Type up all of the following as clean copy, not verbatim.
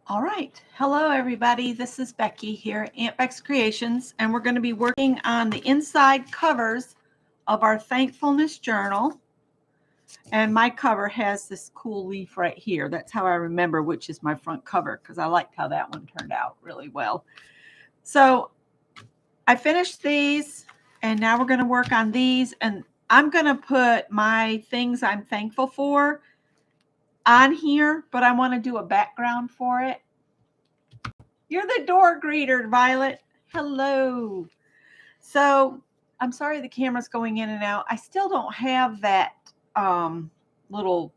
All right. Hello, everybody. This is Becky here at Aunt Beck's Creations, and we're going to be working on the inside covers of our Thankfulness Journal. And my cover has this cool leaf right here. That's how I remember which is my front cover, because I liked how that one turned out really well. So I finished these, and now we're going to work on these. And I'm going to put my things I'm thankful for on here, but I want to do a background for it. You're the door greeter, Violet. Hello. So I'm sorry the camera's going in and out. I still don't have that little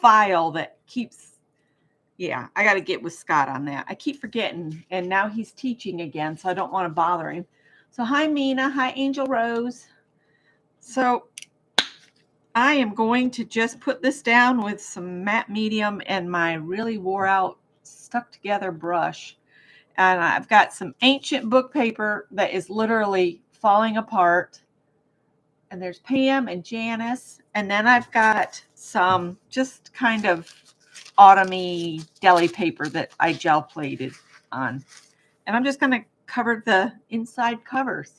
file that keeps, I got to get with Scott on that. I keep forgetting, and now he's teaching again, so I don't want to bother him. So hi, Mina. Hi, Angel Rose. So I am going to just put this down with some matte medium and my really wore out, stuck together brush. And I've got some ancient book paper that is literally falling apart. And there's Pam and Janice. And then I've got some just kind of autumny deli paper that I gel plated on. And I'm just going to cover the inside covers.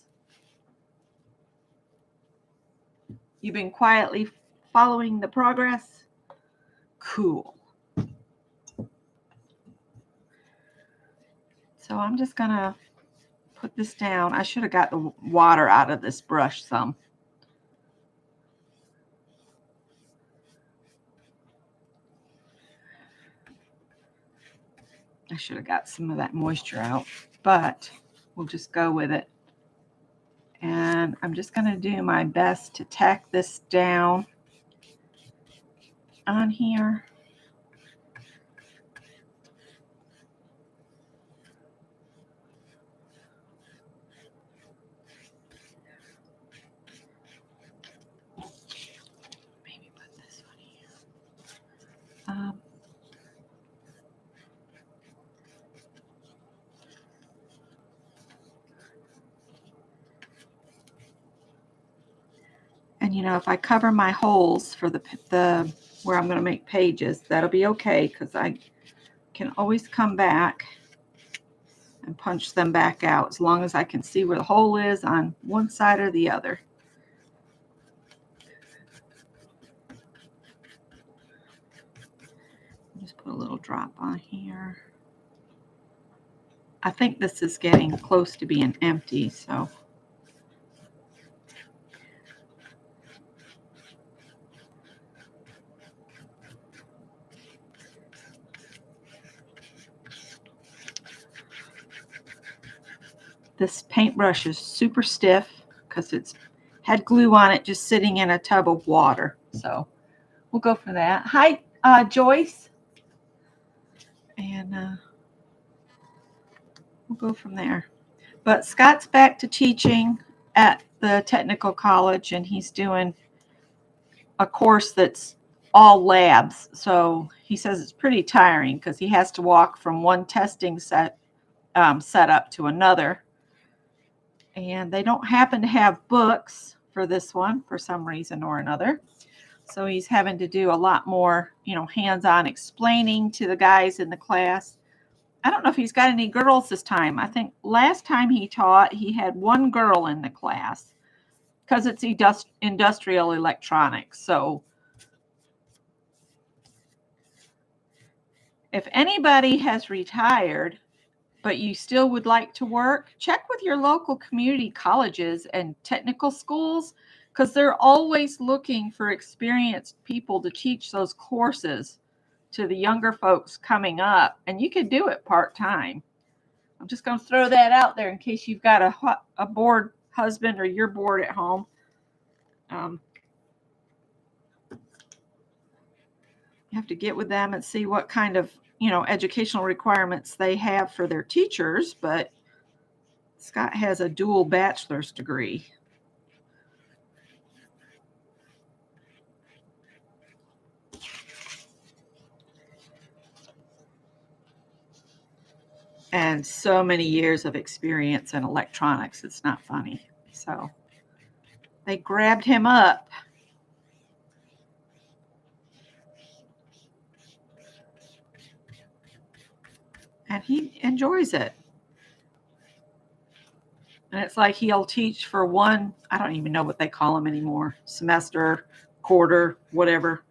You've been quietly following the progress? Cool. So I'm just going to put this down. I should have got the water out of this brush some. I should have got some of that moisture out, but we'll just go with it. And I'm just going to do my best to tack this down on here. Maybe put this one here. And you know, if I cover my holes for the where I'm going to make pages, that'll be okay, because I can always come back and punch them back out as long as I can see where the hole is on one side or the other. Just put a little drop on here. I think this is getting close to being empty, so. This paintbrush is super stiff because it's had glue on it just sitting in a tub of water. So we'll go for that. Hi, Joyce. And we'll go from there. But Scott's back to teaching at the technical college, and he's doing a course that's all labs. So he says it's pretty tiring because he has to walk from one testing setup to another. And they don't happen to have books for this one for some reason or another. So he's having to do a lot more, hands-on explaining to the guys in the class. I don't know if he's got any girls this time. I think last time he taught, he had one girl in the class because it's industrial electronics. So if anybody has retired, but you still would like to work, check with your local community colleges and technical schools, because they're always looking for experienced people to teach those courses to the younger folks coming up, and you could do it part-time. I'm just going to throw that out there in case you've got a bored husband or you're bored at home. You have to get with them and see what kind of educational requirements they have for their teachers, but Scott has a dual bachelor's degree. And so many years of experience in electronics, it's not funny. So they grabbed him up. and he enjoys it. And it's like he'll teach for one, I don't even know what they call them anymore, semester, quarter, whatever,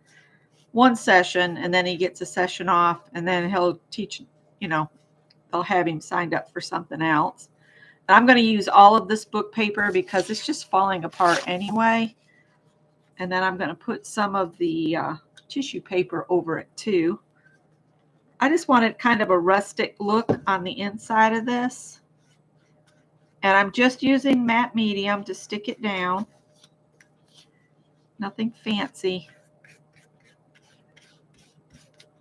one session, and then he gets a session off, and then he'll teach, they'll have him signed up for something else. And I'm going to use all of this book paper because it's just falling apart anyway. And then I'm going to put some of the tissue paper over it too. I just wanted kind of a rustic look on the inside of this. And I'm just using matte medium to stick it down. Nothing fancy.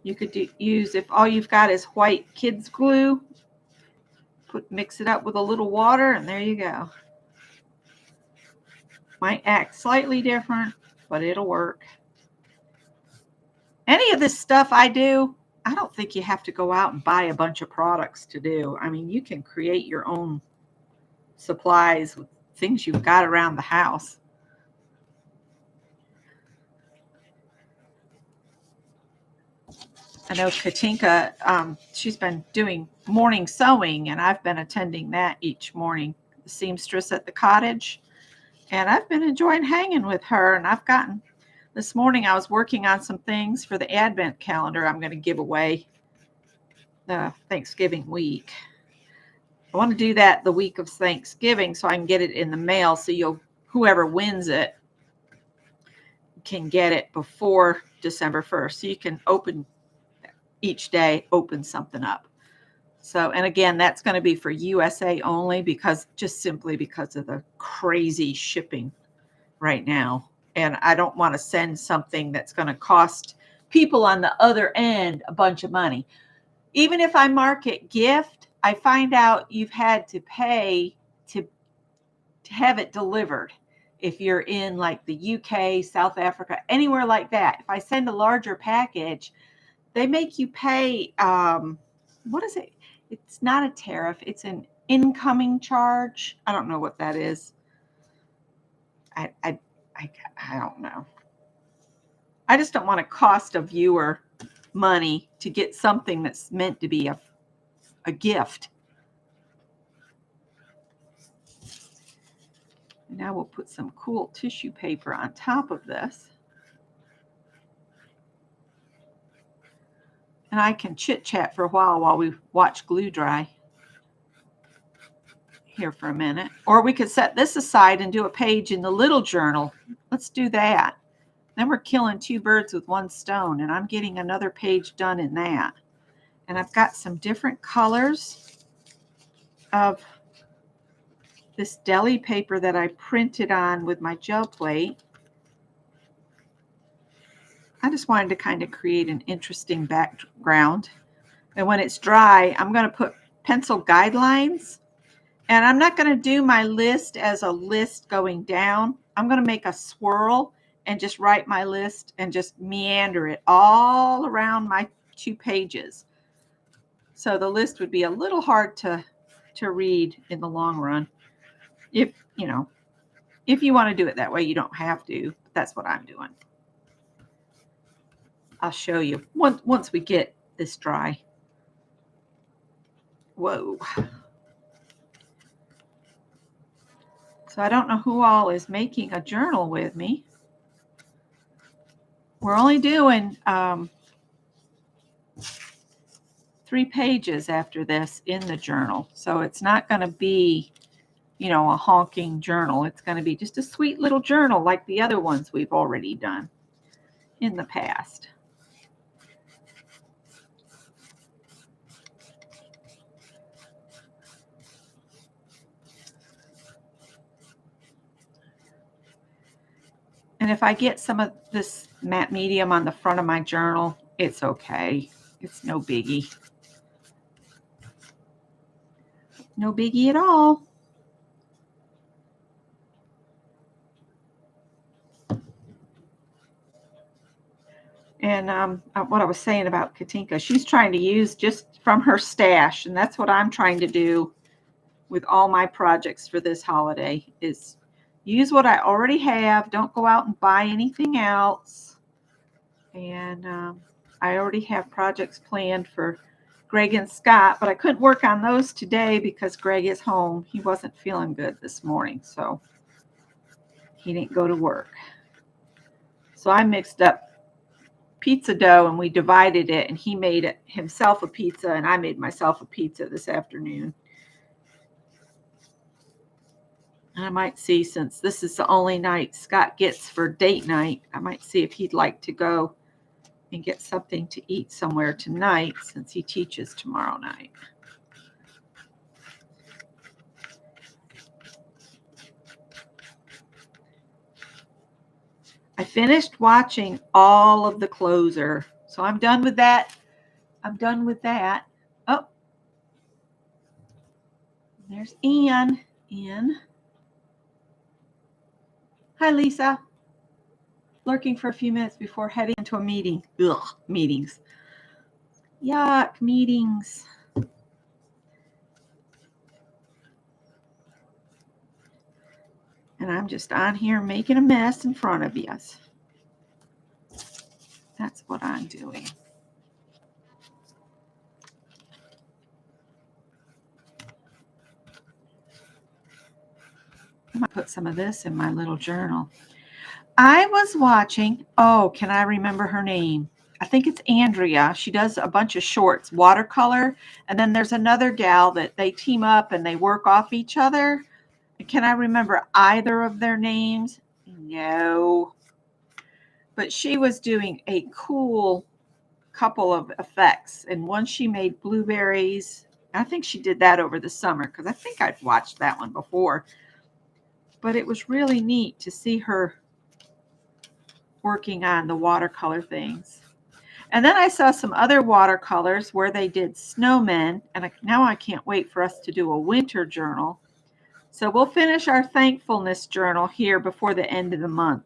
You could use, if all you've got is white kids glue, mix it up with a little water, and there you go. Might act slightly different, but it'll work. Any of this stuff I do, I don't think you have to go out and buy a bunch of products to do. I mean, you can create your own supplies with things you've got around the house. I know Katinka, she's been doing morning sewing, and I've been attending that each morning, the seamstress at the cottage. And I've been enjoying hanging with her. And this morning I was working on some things for the Advent calendar I'm going to give away the Thanksgiving week. I want to do that the week of Thanksgiving so I can get it in the mail, so whoever wins it can get it before December 1st. So you can each day open something up. So, and again, that's going to be for USA only, simply because of the crazy shipping right now. And I don't want to send something that's going to cost people on the other end a bunch of money. Even if I mark it gift, I find out you've had to pay to have it delivered. If you're in like the UK, South Africa, anywhere like that, if I send a larger package, they make you pay, what is it? It's not a tariff. It's an incoming charge. I don't know what that is. I don't know. I just don't want to cost a viewer money to get something that's meant to be a gift. And now we'll put some cool tissue paper on top of this. And I can chit-chat for a while we watch glue dry here for a minute. Or we could set this aside and do a page in the little journal. Let's do that. Then we're killing two birds with one stone, and I'm getting another page done in that. And I've got some different colors of this deli paper that I printed on with my gel plate. I just wanted to kind of create an interesting background. And when it's dry, I'm going to put pencil guidelines. And I'm not going to do my list as a list going down. I'm going to make a swirl and just write my list and just meander it all around my 2 pages. So the list would be a little hard to read in the long run. If you want to do it that way, you don't have to. But that's what I'm doing. I'll show you once we get this dry. Whoa. So I don't know who all is making a journal with me. We're only doing 3 pages after this in the journal. So it's not going to be, a honking journal. It's going to be just a sweet little journal like the other ones we've already done in the past. And if I get some of this matte medium on the front of my journal, it's okay. It's no biggie. No biggie at all. And what I was saying about Katinka, she's trying to use just from her stash. And that's what I'm trying to do with all my projects for this holiday, is use what I already have. Don't go out and buy anything else. And I already have projects planned for Greg and Scott, but I couldn't work on those today because Greg is home. He wasn't feeling good this morning, so he didn't go to work. So I mixed up pizza dough and we divided it, and he made it himself a pizza and I made myself a pizza this afternoon. And I might see, since this is the only night Scott gets for date night, I might see if he'd like to go and get something to eat somewhere tonight since he teaches tomorrow night. I finished watching all of The Closer, so I'm done with that. Oh, there's Ian. Hi, Lisa. Lurking for a few minutes before heading into a meeting. Ugh, meetings. Yuck, meetings. And I'm just on here making a mess in front of you. That's what I'm doing. I might put some of this in my little journal. I was watching, can I remember her name? I think it's Andrea. She does a bunch of shorts, watercolor. And then there's another gal that they team up and they work off each other. Can I remember either of their names? No. But she was doing a cool couple of effects. And one she made blueberries. I think she did that over the summer because I think I'd watched that one before. But it was really neat to see her working on the watercolor things. And then I saw some other watercolors where they did snowmen. And now I can't wait for us to do a winter journal. So we'll finish our thankfulness journal here before the end of the month.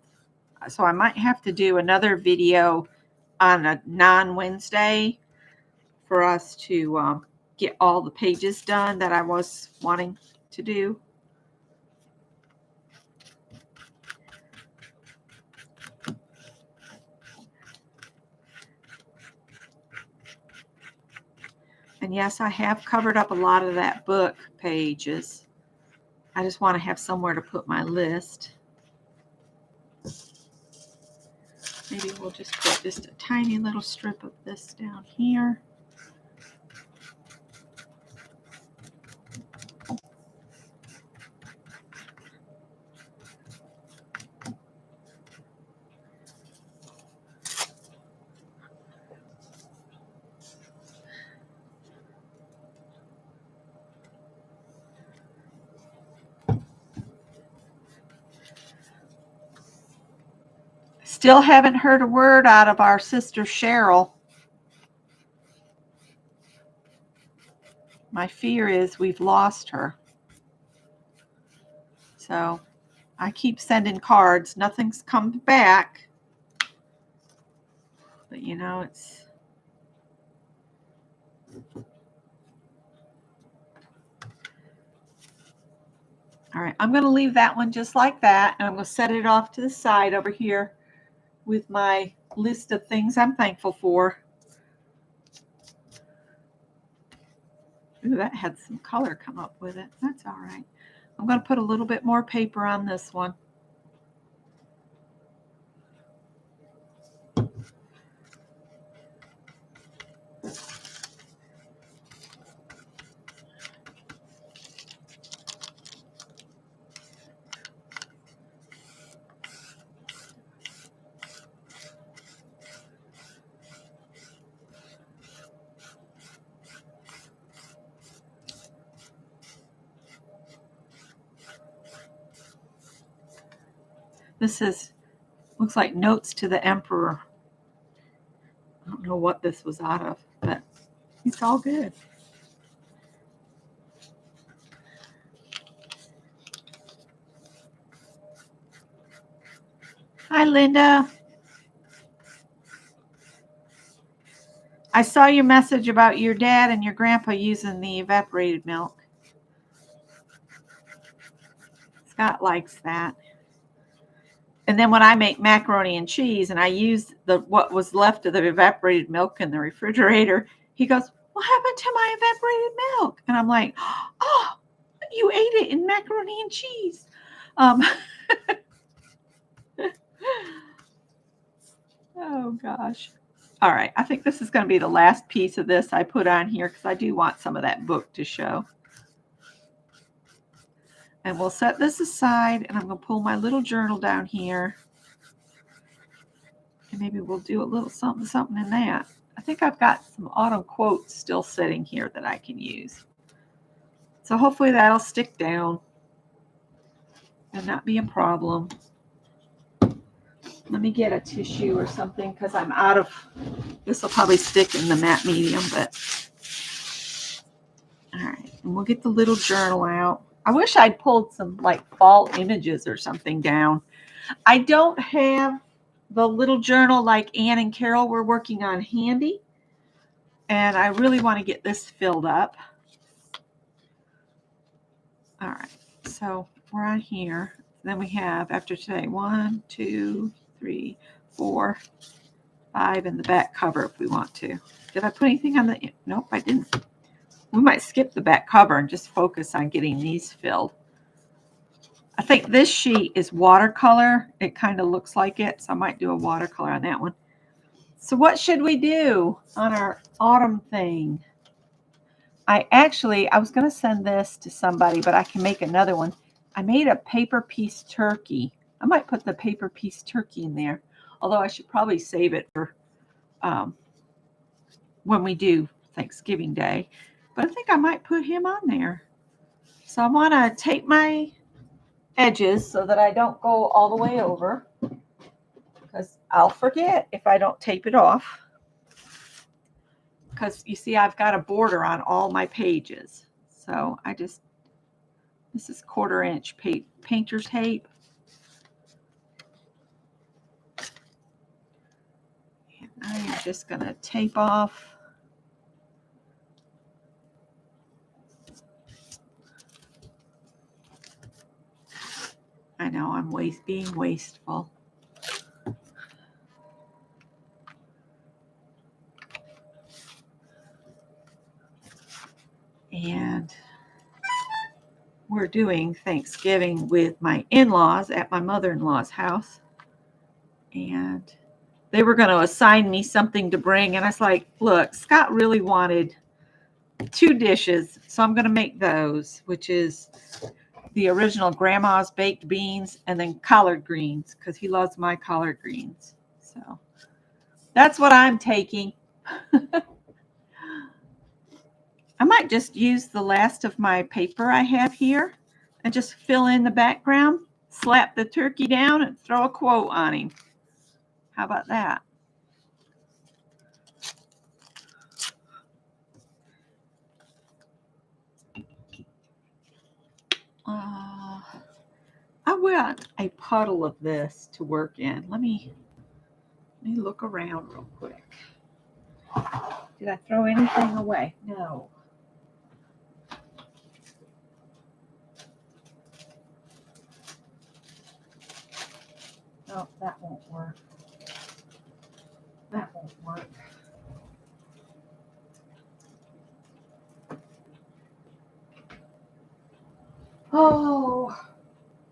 So I might have to do another video on a non-Wednesday for us to get all the pages done that I was wanting to do. And yes, I have covered up a lot of that book pages. I just want to have somewhere to put my list. Maybe we'll just put just a tiny little strip of this down here. Still haven't heard a word out of our sister Cheryl. My fear is we've lost her. So I keep sending cards. Nothing's come back. But you know, it's... All right, I'm going to leave that one just like that. And I'm going to set it off to the side over here with my list of things I'm thankful for. Ooh, that had some color come up with it. That's all right. I'm going to put a little bit more paper on this one. This looks like Notes to the Emperor. I don't know what this was out of, but it's all good. Hi, Linda. I saw your message about your dad and your grandpa using the evaporated milk. Scott likes that. And then when I make macaroni and cheese and I use what was left of the evaporated milk in the refrigerator, he goes, what happened to my evaporated milk? And I'm like, oh, you ate it in macaroni and cheese. Oh gosh. All right, I think this is going to be the last piece of this I put on here because I do want some of that book to show. And we'll set this aside, and I'm going to pull my little journal down here. And maybe we'll do a little something in that. I think I've got some autumn quotes still sitting here that I can use. So hopefully that'll stick down and not be a problem. Let me get a tissue or something because I'm out of, this will probably stick in the matte medium, but all right. And we'll get the little journal out. I wish I'd pulled some like fall images or something down. I don't have the little journal like Ann and Carol were working on handy. And I really want to get this filled up. All right. So we're on here. Then we have, after today, 1, 2, 3, 4, 5 in the back cover if we want to. Did I put anything on the, nope, I didn't. We might skip the back cover and just focus on getting these filled. I think this sheet is watercolor. It kind of looks like it, so I might do a watercolor on that one. So what should we do on our autumn thing? I was going to send this to somebody, but I can make another one. I made a paper piece turkey. I might put the paper piece turkey in there, although I should probably save it for when we do Thanksgiving Day. But I think I might put him on there. So I want to tape my edges so that I don't go all the way over, because I'll forget if I don't tape it off. Because you see, I've got a border on all my pages. So this is 1/4 inch painter's tape. And I am just going to tape off. I know I'm being wasteful. And we're doing Thanksgiving with my in-laws at my mother-in-law's house. And they were going to assign me something to bring. And I was like, look, Scott really wanted 2 dishes. So I'm going to make those, which is the original grandma's baked beans and then collard greens, because he loves my collard greens. So that's what I'm taking. I might just use the last of my paper I have here and just fill in the background, slap the turkey down, and throw a quote on him. How about that? I want a puddle of this to work in. Let me look around real quick. Did I throw anything away? No. Oh, that won't work. That won't work. Oh,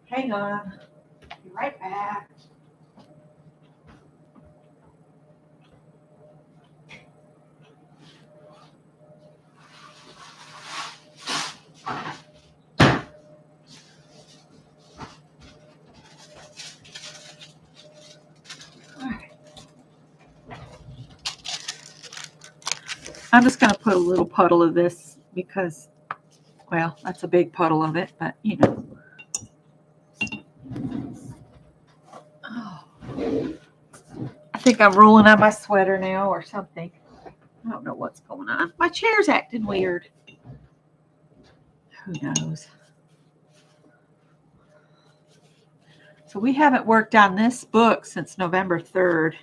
hang on. Be right back. I'm just going to put a little puddle of this because, well, that's a big puddle of it, but you know. Oh. I think I'm rolling on my sweater now or something. I don't know what's going on. My chair's acting weird. Who knows? So we haven't worked on this book since November 3rd.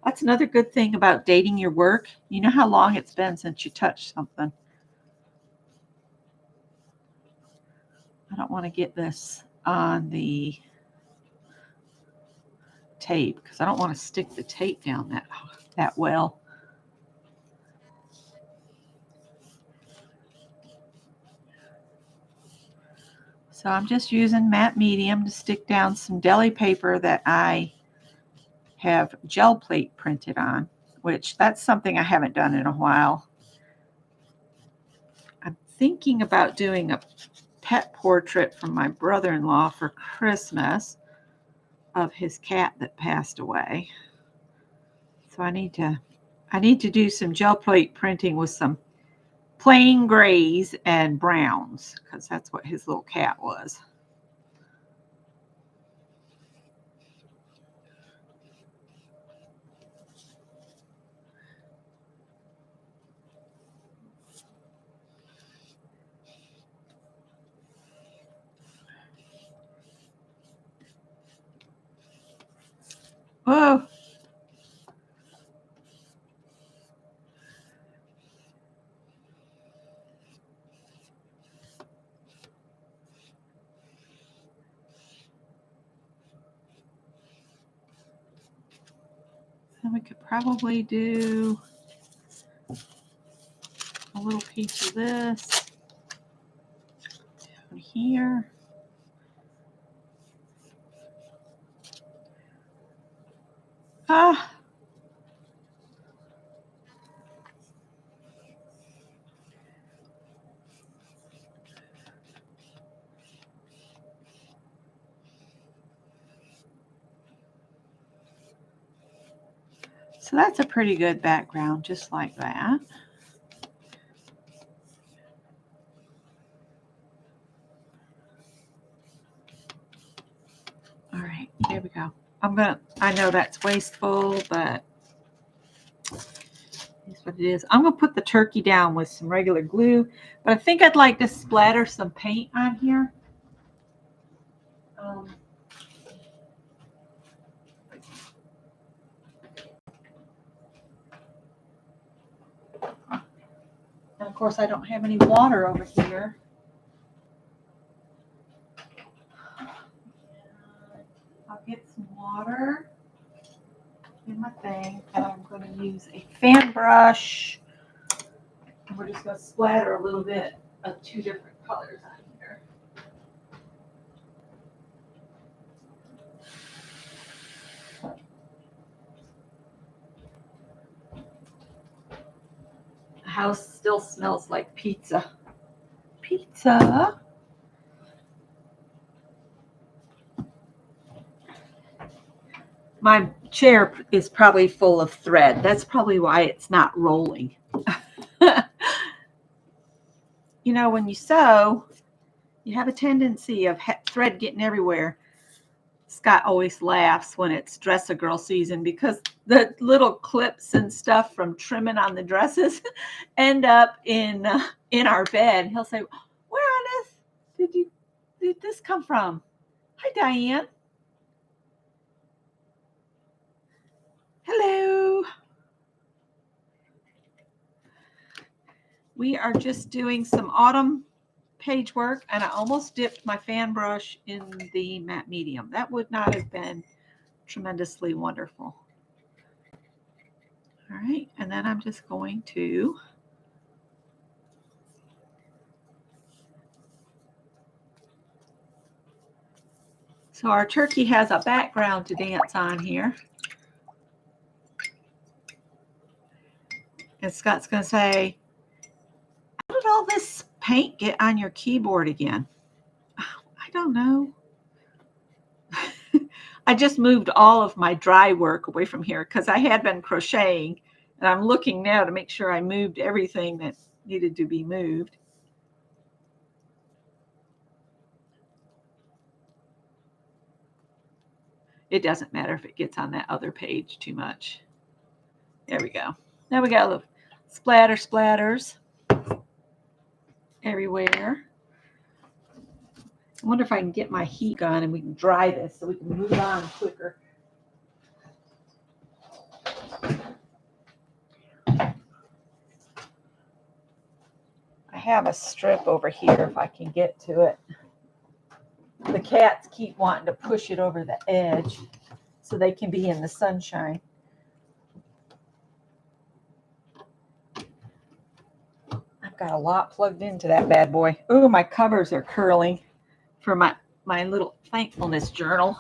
That's another good thing about dating your work. You know how long it's been since you touched something. I don't want to get this on the tape because I don't want to stick the tape down that well. So I'm just using matte medium to stick down some deli paper that I have gel plate printed on, which that's something I haven't done in a while. I'm thinking about doing a pet portrait from my brother-in-law for Christmas of his cat that passed away. So I need to do some gel plate printing with some plain grays and browns, because that's what his little cat was. Whoa. And we could probably do a little piece of this down here. Ah. So that's a pretty good background, just like that. All right, here we go. I know that's wasteful, but here's what it is. I'm gonna put the turkey down with some regular glue, but I think I'd like to splatter some paint on here. And of course, I don't have any water over here. I'll get some water in my thing, and I'm going to use a fan brush. And we're just going to splatter a little bit of two different colors on here. The house still smells like pizza. Pizza. My chair is probably full of thread. That's probably why it's not rolling. You know, when you sew, you have a tendency of thread getting everywhere. Scott always laughs when it's dress-a-girl season because the little clips and stuff from trimming on the dresses end up in our bed. He'll say, "Where on earth did this come from?" Hi, Diane. Hello. We are just doing some autumn page work, and I almost dipped my fan brush in the matte medium. That would not have been tremendously wonderful. All right, and then I'm just going to so our turkey has a background to dance on here. And Scott's going to say, "How did all this paint get on your keyboard again?" I don't know. I just moved all of my dry work away from here because I had been crocheting, and I'm looking now to make sure I moved everything that needed to be moved. It doesn't matter if it gets on that other page too much. There we go. Now we got a little splatters everywhere. I wonder if I can get my heat gun and we can dry this so we can move on quicker. I have a strip over here if I can get to it. The cats keep wanting to push it over the edge so they can be in the sunshine. I've got a lot plugged into that bad boy. Ooh, my covers are curling. for my little thankfulness journal.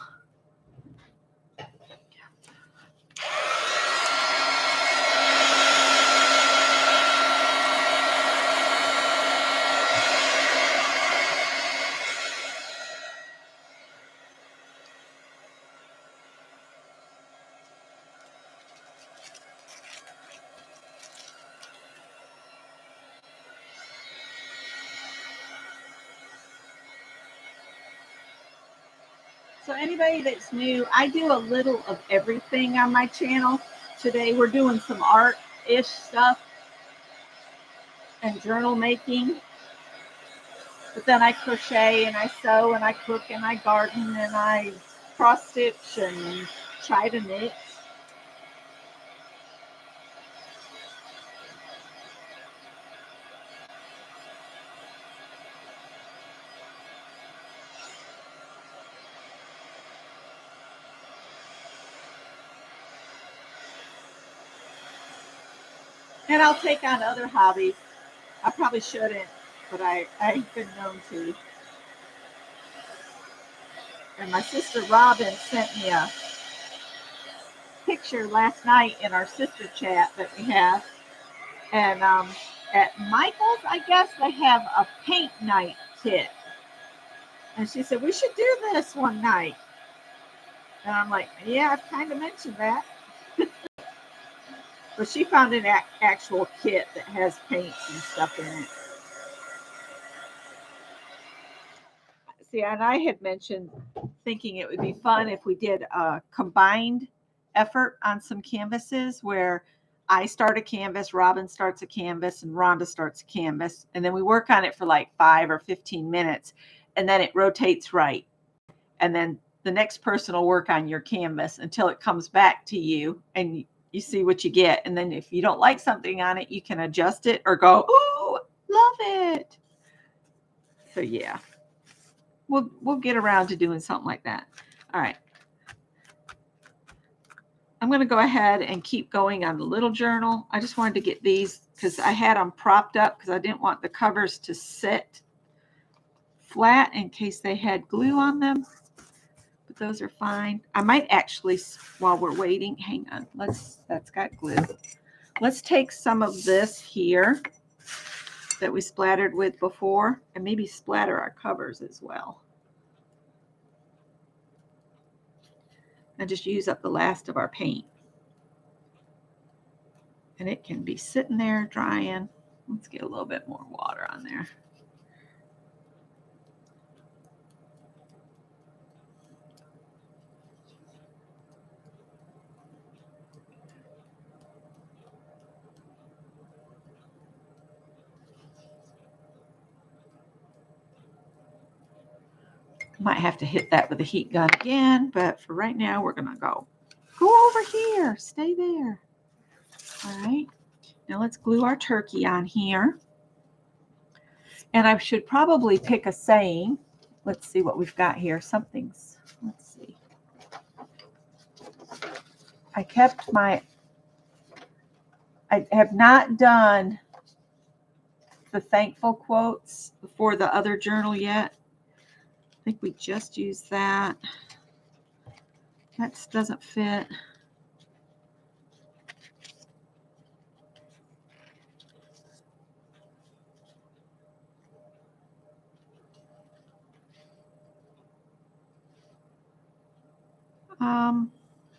So anybody that's new, I do a little of everything on my channel. Today we're doing some art-ish stuff and journal making. But then I crochet and I sew and I cook and I garden and I cross stitch and try to knit. And I'll take on other hobbies. I probably shouldn't, but I've been known to. And my sister Robin sent me a picture last night in our sister chat that we have. And at Michael's, I guess, they have a paint night kit. And she said, we should do this one night. And I'm like, yeah, I've kind of mentioned that. But she found an actual kit that has paints and stuff in it. See, and I had mentioned thinking it would be fun if we did a combined effort on some canvases where I start a canvas, Robin starts a canvas, and Rhonda starts a canvas. And then we work on it for like 5 or 15 minutes. And then it rotates right. And then the next person will work on your canvas until it comes back to you and you see what you get. And then if you don't like something on it, you can adjust it or go, oh, love it. So yeah, we'll get around to doing something like that. All right. I'm going to go ahead and keep going on the little journal. I just wanted to get these because I had them propped up because I didn't want the covers to sit flat in case they had glue on them. But those are fine. I might actually, while we're waiting, hang on. That's got glue. Let's take some of this here that we splattered with before and maybe splatter our covers as well. And just use up the last of our paint. And it can be sitting there drying. Let's get a little bit more water on there. Might have to hit that with a heat gun again, but for right now, we're going to go over here. Stay there. All right. Now let's glue our turkey on here. And I should probably pick a saying. Let's see what we've got here. Let's see. I have not done the thankful quotes for the other journal yet. I think we just used that. That doesn't fit.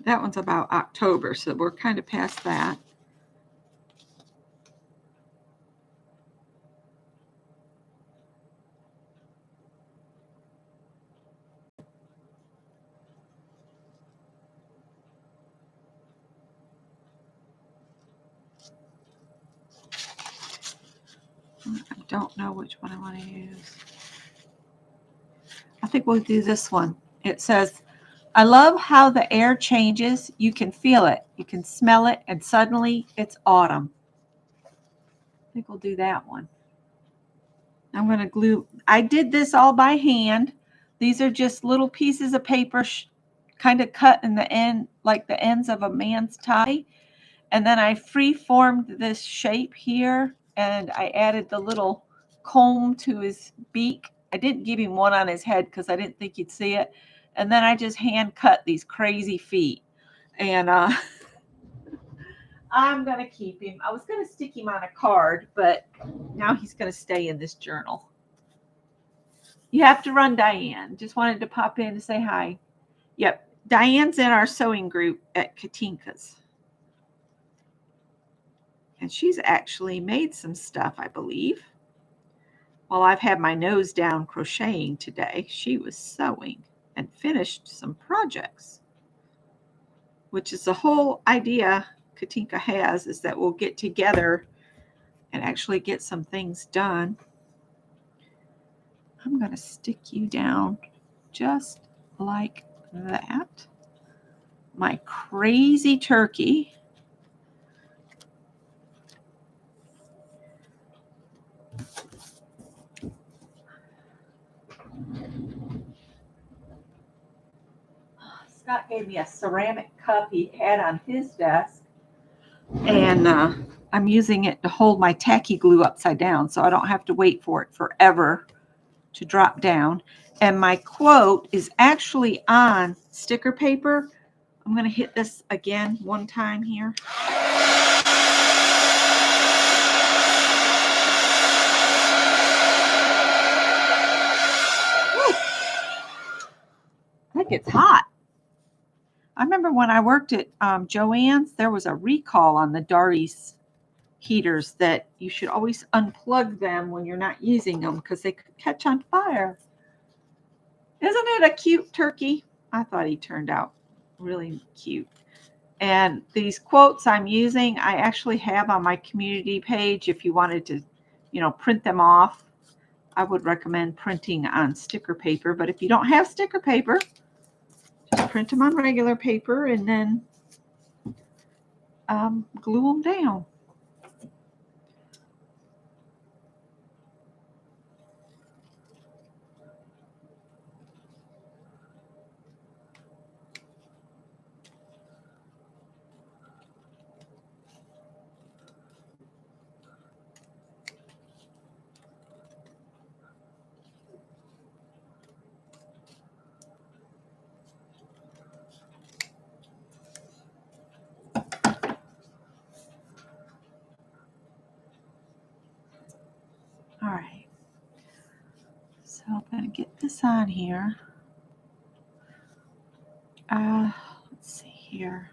That one's about October, so we're kind of past that. I don't know which one I want to use. I think we'll do this one. It says, I love how the air changes. You can feel it. You can smell it. And suddenly it's autumn. I think we'll do that one. I'm going to glue. I did this all by hand. These are just little pieces of paper kind of cut in the end, like the ends of a man's tie. And then I free formed this shape here. And I added the little comb to his beak I didn't give him one on his head because I didn't think he'd see it. And then I just hand cut these crazy feet. And I'm going to keep him. I was going to stick him on a card, but now he's going to stay in this journal. You have to run, Diane. Just wanted to pop in to say hi. Yep. Diane's in our sewing group at Katinka's. And she's actually made some stuff, I believe. While I've had my nose down crocheting today, she was sewing and finished some projects, which is the whole idea Katinka has, is that we'll get together and actually get some things done. I'm going to stick you down just like that. My crazy turkey. Scott gave me a ceramic cup he had on his desk, and I'm using it to hold my tacky glue upside down so I don't have to wait for it forever to drop down. And my quote is actually on sticker paper. I'm going to hit this again one time here. Woo! That gets hot. I remember when I worked at Joann's, there was a recall on the Darties heaters that you should always unplug them when you're not using them because they could catch on fire. Isn't it a cute turkey? I thought he turned out really cute. And these quotes I'm using, I actually have on my community page. If you wanted to, print them off, I would recommend printing on sticker paper. But if you don't have sticker paper, just print them on regular paper and then glue them down. All right. So I'm going to get this on here. Let's see here.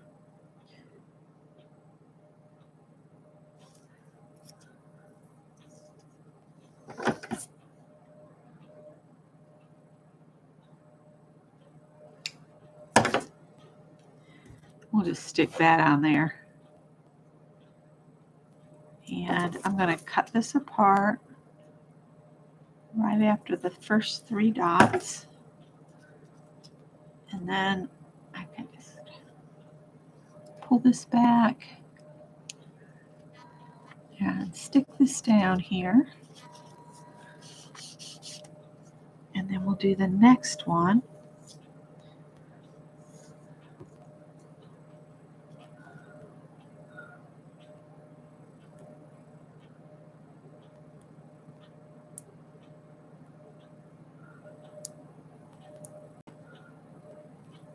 We'll just stick that on there. And I'm going to cut this apart right after the first 3 dots. And then I can just pull this back and stick this down here. And then we'll do the next one.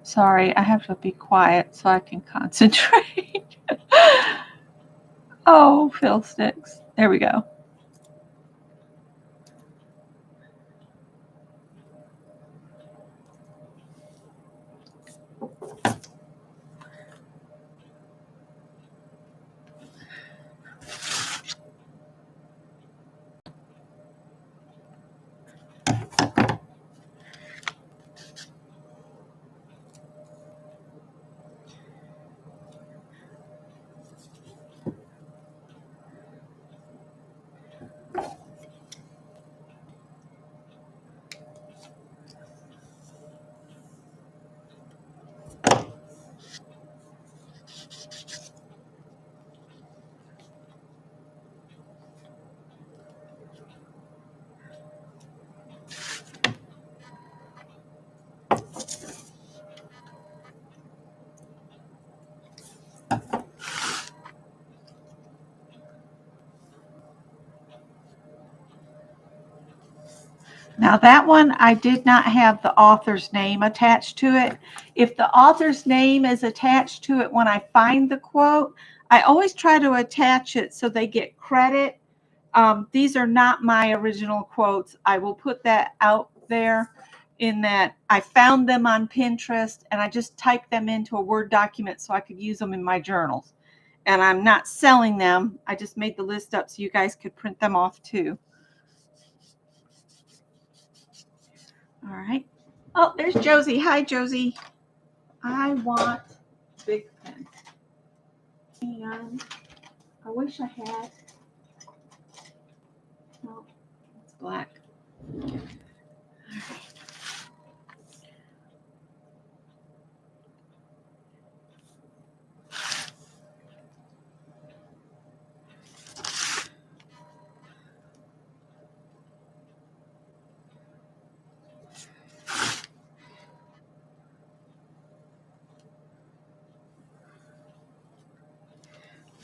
Sorry, I have to be quiet so I can concentrate. Oh, fiddlesticks. There we go. Now that one, I did not have the author's name attached to it. If the author's name is attached to it when I find the quote, I always try to attach it so they get credit. These are not my original quotes. I will put that out there in that I found them on Pinterest and I just typed them into a Word document so I could use them in my journals. And I'm not selling them. I just made the list up so you guys could print them off too. All right. Oh, there's Josie. Hi, Josie. I want big pen. And I wish I had. No, it's black.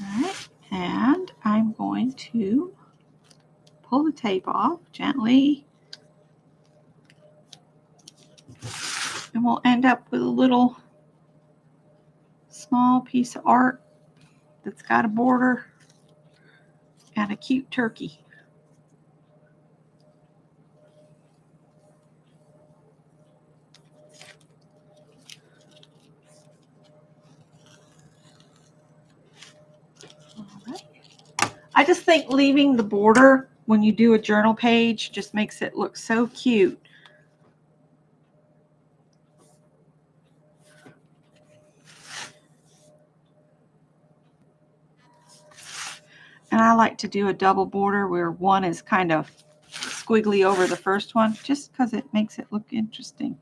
All right. And I'm going to pull the tape off gently. And we'll end up with a little small piece of art that's got a border and a cute turkey. All right. I just think leaving the border when you do a journal page just makes it look so cute. And I like to do a double border where one is kind of squiggly over the first one, just because it makes it look interesting.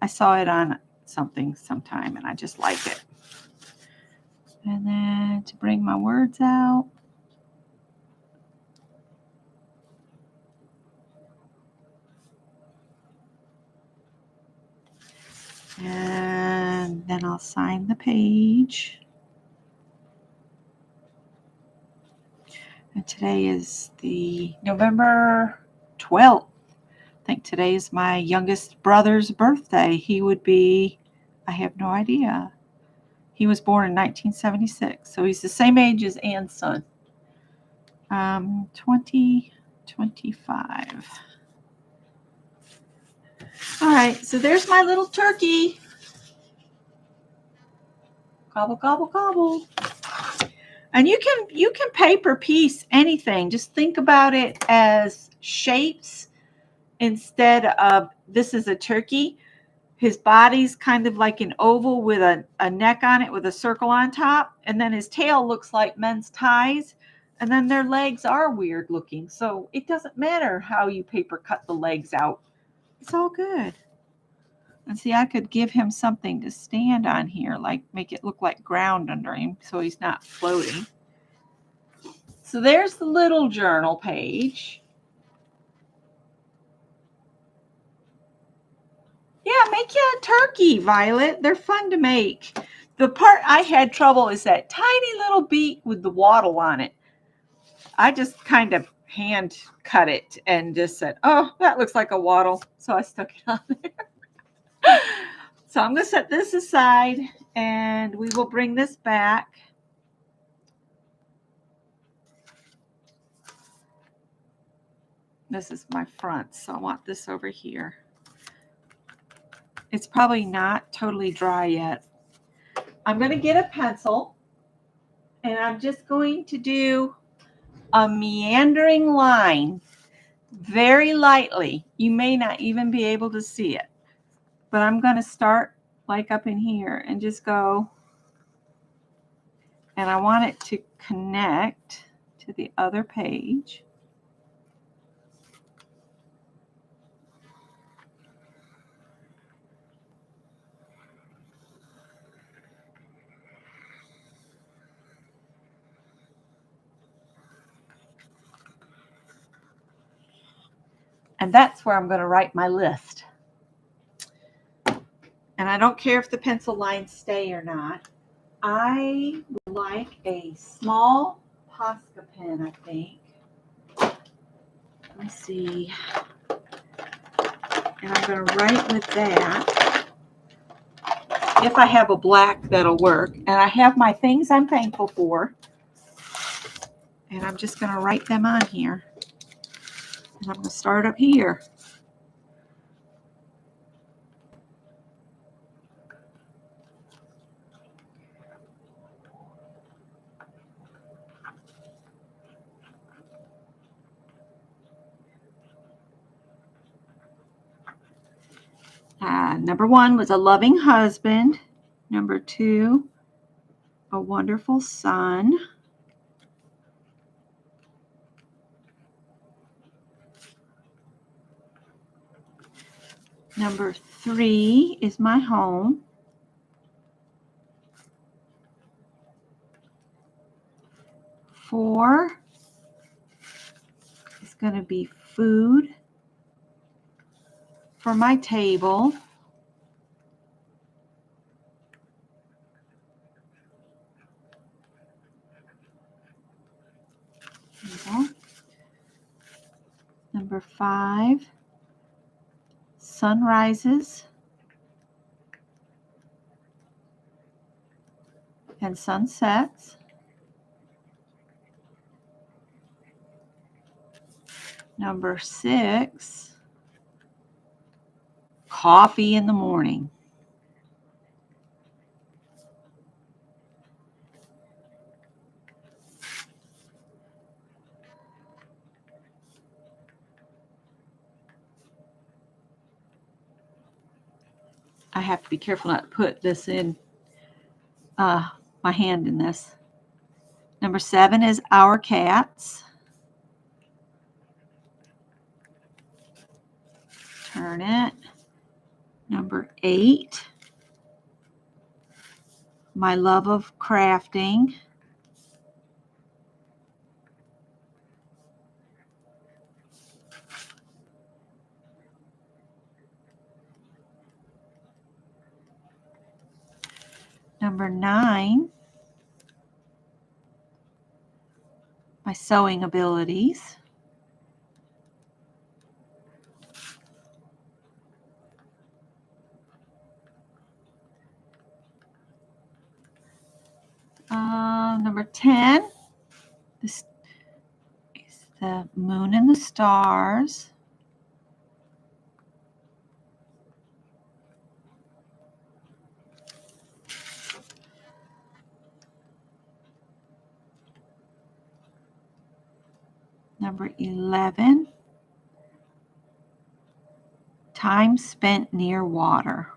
I saw it on something sometime and I just like it. And then to bring my words out. And then I'll sign the page. And today is the November 12th. I think today is my youngest brother's birthday. He would be, I have no idea. He was born in 1976, so he's the same age as Ann's son. 2025. All right, so there's my little turkey. Gobble, gobble, gobble. And you can paper piece anything. Just think about it as shapes instead of, this is a turkey. His body's kind of like an oval with a neck on it with a circle on top. And then his tail looks like men's ties. And then their legs are weird looking. So it doesn't matter how you paper cut the legs out. It's all good. And see, I could give him something to stand on here, like make it look like ground under him so he's not floating. So there's the little journal page. Yeah, make you a turkey, Violet. They're fun to make. The part I had trouble is that tiny little beak with the wattle on it. I just kind of hand cut it and just said, oh, that looks like a wattle. So I stuck it on there. So I'm going to set this aside and we will bring this back. This is my front, so I want this over here. It's probably not totally dry yet. I'm going to get a pencil and I'm just going to do a meandering line very lightly. You may not even be able to see it, but I'm going to start like up in here and just go. And I want it to connect to the other page. And that's where I'm going to write my list. And I don't care if the pencil lines stay or not. I would like a small Posca pen, I think. Let me see. And I'm going to write with that. If I have a black, that'll work. And I have my things I'm thankful for. And I'm just going to write them on here. And I'm going to start up here. Number 1 was a loving husband. Number 2, a wonderful son. Number 3 is my home. 4 is going to be food for my table. Number 5, sunrises and sunsets. Number 6, coffee in the morning. I have to be careful not to put this in my hand in this. Number 7 is our cats. Turn it. Number 8, my love of crafting. Number 9, my sewing abilities. Number 10, this is the moon and the stars. Number 11, time spent near water.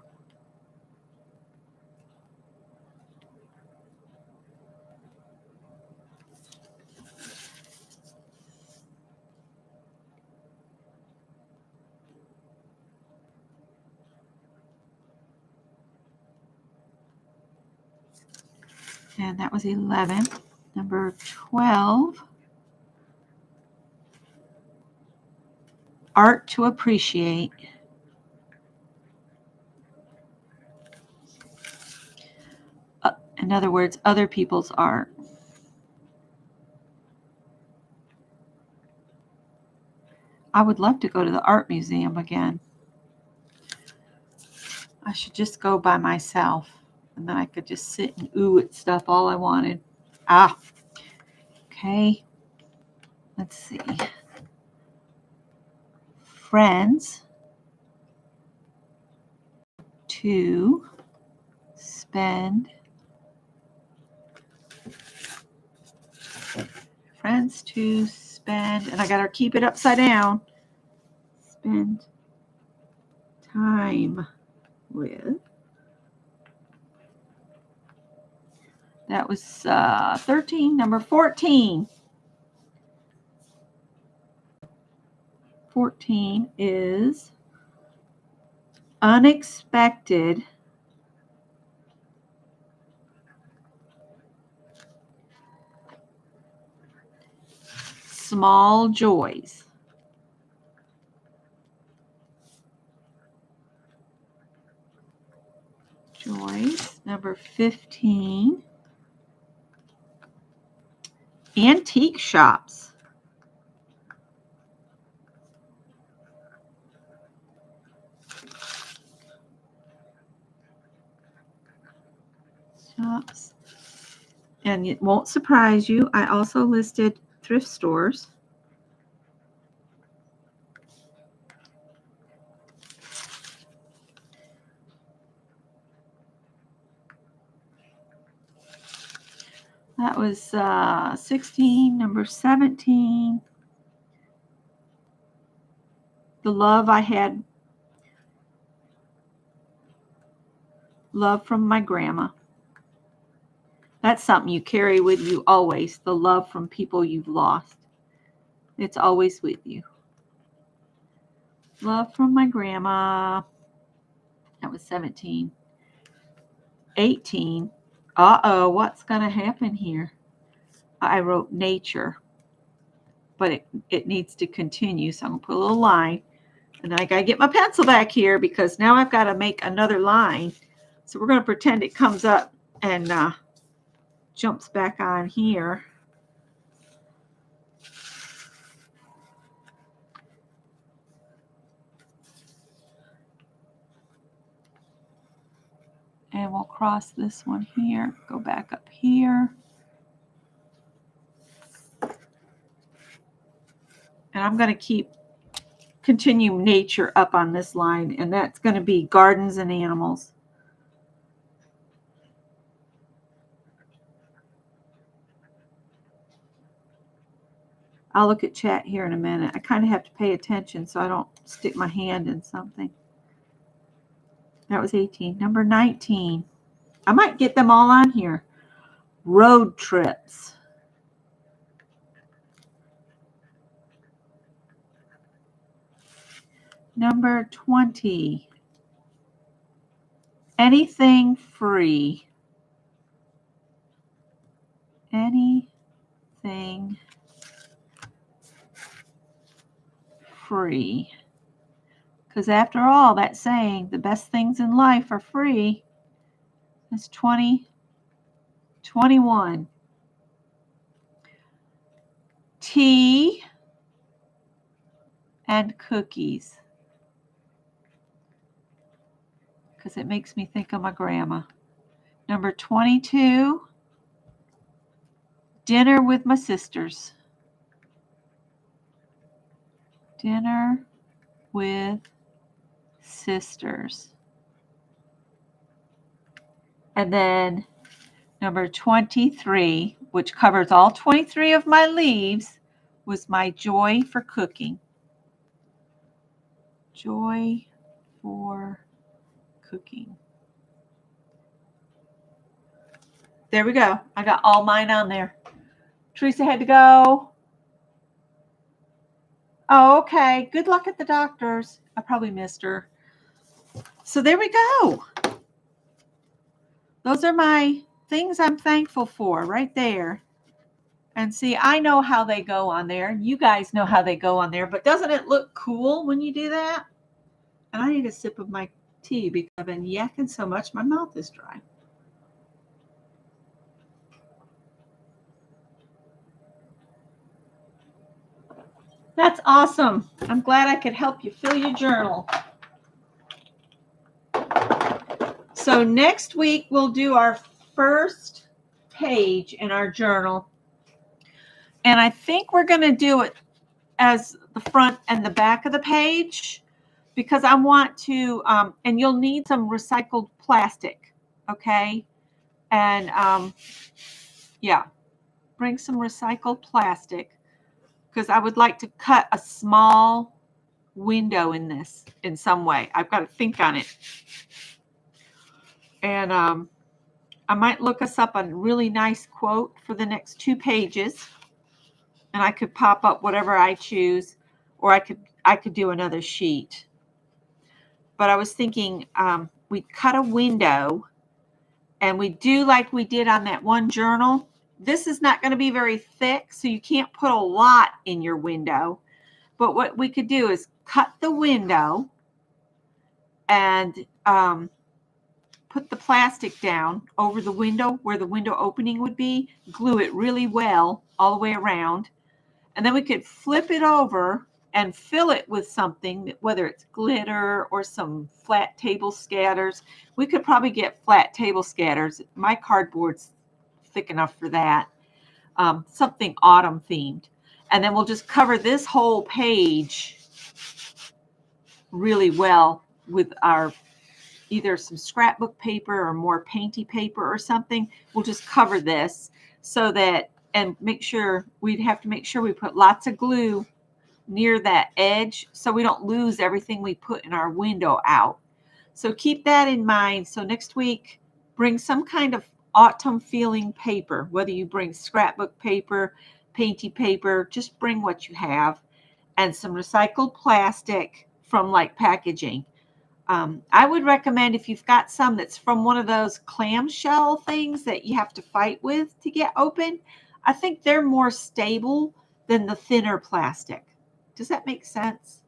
And that was 11. Number 12, art to appreciate. In other words, other people's art. I would love to go to the art museum again. I should just go by myself, and then I could just sit and ooh at stuff all I wanted. Okay. Let's see. Friends to spend. Friends to spend, and I gotta keep it upside down. Spend time with. That was 13. Number 14. 14 is unexpected small joys. Joys. Number 15, antique shops. And it won't surprise you, I also listed thrift stores. That was 16, number 17. The love I had, love from my grandma. That's something you carry with you always, the love from people you've lost. It's always with you. Love from my grandma. That was 17. 18. Uh-oh, what's going to happen here? I wrote nature, but it needs to continue, so I'm going to put a little line. And then I got to get my pencil back here because now I've got to make another line. So we're going to pretend it comes up and jumps back on here. And we'll cross this one here, go back up here. And I'm going to continue nature up on this line, and that's going to be gardens and animals. I'll look at chat here in a minute. I kind of have to pay attention so I don't stick my hand in something. That was 18. Number 19. I might get them all on here. Road trips. Number 20. Anything free. Anything free. Because after all, that saying, the best things in life are free. That's 20. 21. Tea and cookies. Because it makes me think of my grandma. Number 22. Dinner with my sisters. Dinner with sisters. And then number 23, which covers all 23 of my leaves, was my joy for cooking. Joy for cooking. There we go. I got all mine on there. Teresa had to go. Oh, okay. Good luck at the doctor's. I probably missed her. So there we go. Those are my things I'm thankful for right there. And see, I know how they go on there. You guys know how they go on there. But doesn't it look cool when you do that? And I need a sip of my tea because I've been yakking so much my mouth is dry. That's awesome. I'm glad I could help you fill your journal. So next week we'll do our first page in our journal. And I think we're going to do it as the front and the back of the page because I want to, and you'll need some recycled plastic, okay? And yeah, bring some recycled plastic because I would like to cut a small window in this in some way. I've got to think on it. And I might look us up a really nice quote for the next 2 pages. And I could pop up whatever I choose, or I could do another sheet. But I was thinking we cut a window and we do like we did on that one journal. This is not going to be very thick, so you can't put a lot in your window. But what we could do is cut the window and put the plastic down over the window where the window opening would be, glue it really well all the way around. And then we could flip it over and fill it with something, whether it's glitter or some flat table scatters. We could probably get flat table scatters. My cardboard's thick enough for that. Something autumn themed. And then we'll just cover this whole page really well with our either some scrapbook paper or more painty paper or something. We'll just cover this so that, and we'd have to make sure we put lots of glue near that edge so we don't lose everything we put in our window out. So keep that in mind. So next week, bring some kind of autumn feeling paper, whether you bring scrapbook paper, painty paper, just bring what you have, and some recycled plastic from like packaging. I would recommend if you've got some that's from one of those clamshell things that you have to fight with to get open. I think they're more stable than the thinner plastic. Does that make sense?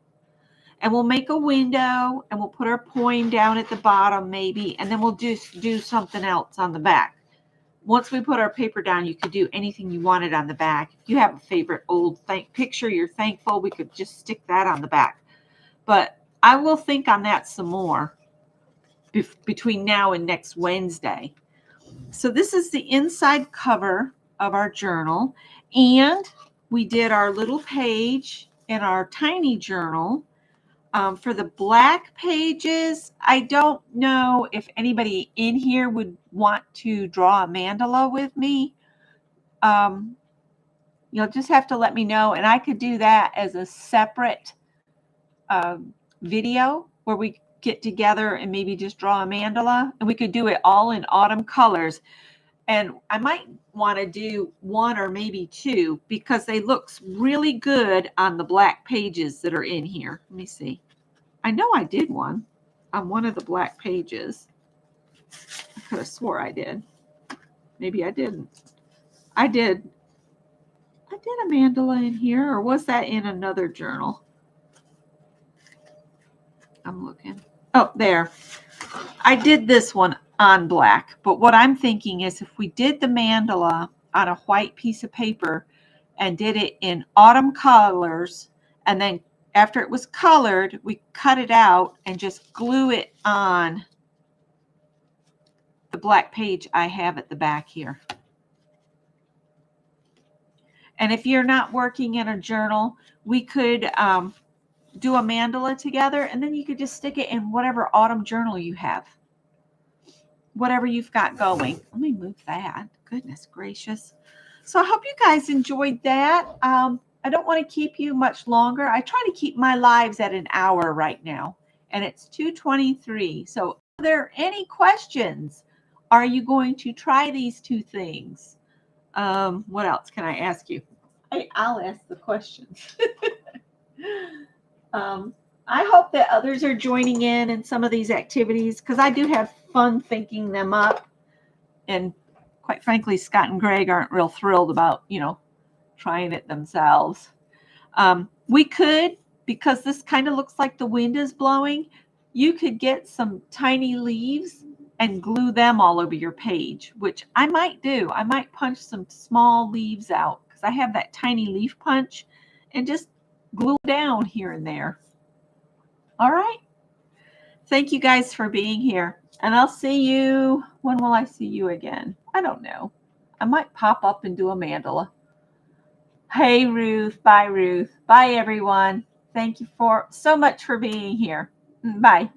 And we'll make a window and we'll put our poem down at the bottom maybe, and then we'll just do something else on the back. Once we put our paper down, you could do anything you wanted on the back. If you have a favorite old picture you're thankful, we could just stick that on the back. But I will think on that some more between now and next Wednesday. So this is the inside cover of our journal. And we did our little page in our tiny journal. For the black pages, I don't know if anybody in here would want to draw a mandala with me. You'll just have to let me know, and I could do that as a separate video where we get together and maybe just draw a mandala, and we could do it all in autumn colors. And I might want to do one or maybe two because they look really good on the black pages that are in here. Let me see. I know I did one on one of the black pages. I could have swore I did. Maybe I didn't. I did a mandala in here, or was that in another journal? I'm looking. Oh, there. I did this one on black, but what I'm thinking is if we did the mandala on a white piece of paper and did it in autumn colors, and then after it was colored, we cut it out and just glue it on the black page I have at the back here. And if you're not working in a journal, we could do a mandala together, and then you could just stick it in whatever autumn journal you have. Whatever you've got going. Let me move that. Goodness gracious. So I hope you guys enjoyed that. I don't want to keep you much longer. I try to keep my lives at an hour right now, and it's 2:23. So are there any questions? Are you going to try these two things? What else can I ask you? I'll ask the questions. I hope that others are joining in some of these activities because I do have fun thinking them up. And quite frankly, Scott and Greg aren't real thrilled about, trying it themselves. We could, because this kind of looks like the wind is blowing, you could get some tiny leaves and glue them all over your page, which I might do. I might punch some small leaves out because I have that tiny leaf punch and just glue down here and there. All right. Thank you guys for being here. And I'll see you. When will I see you again? I don't know. I might pop up and do a mandala. Hey, Ruth. Bye, Ruth. Bye, everyone. Thank you so much for being here. Bye.